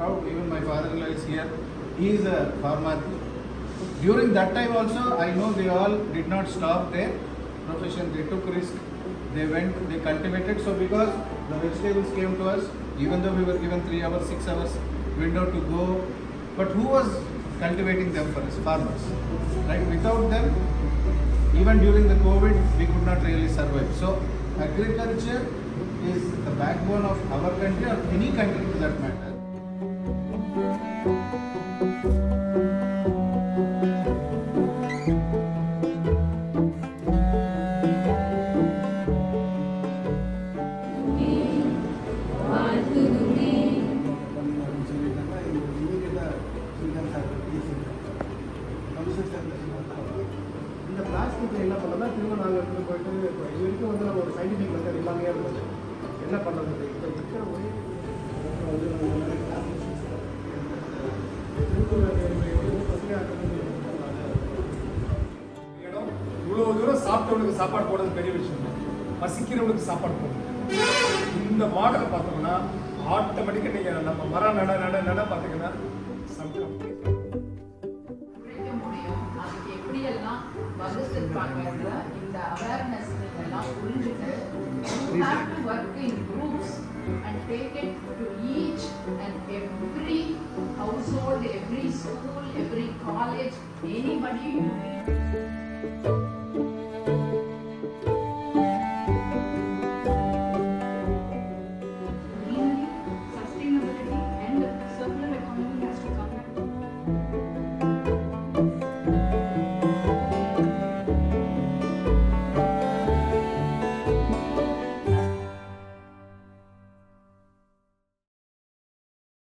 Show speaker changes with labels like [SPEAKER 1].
[SPEAKER 1] proud. Even my father-in-law is here. He is a farmer. During that time also, I know they all did not stop their profession. They took risk. They went, they cultivated. So because the vegetables came to us, even though we were given 3 hours, 6 hours window to go, but who was cultivating them for us? Farmers. Right? Without them, even during the COVID, we could not really survive. So agriculture is the backbone of our country or any country to that matter.
[SPEAKER 2] இந்த plastic என்ன பண்ணோம்னா திரும்ப நாங்கள் எடுத்து போயிட்டு இது வரைக்கும் வந்து நம்ம ஒரு சயின்டிஃபிக் மெத்தட் எல்லாமே இருந்தது என்ன பண்ணுறது இப்போ இருக்கிற ஒரே இடம் இவ்வளோ தூரம் சாப்பிட்டவனுக்கு சாப்பாடு போடுறது பெரிய விஷயம் தான். பசிக்கிறவனுக்கு சாப்பாடு போடுறது இந்த மாடலை பார்த்தோம்னா ஆட்டோமேட்டிக்காக நீங்கள் நம்ம மரம் நட பார்த்தீங்கன்னா
[SPEAKER 3] வகுத்திருப்பாங்கன்ற இந்த அவேர்னஸ் எல்லாம் புரிஞ்சுட்டு you have to work in groups and take it to each and every household, every school, every college, anybody you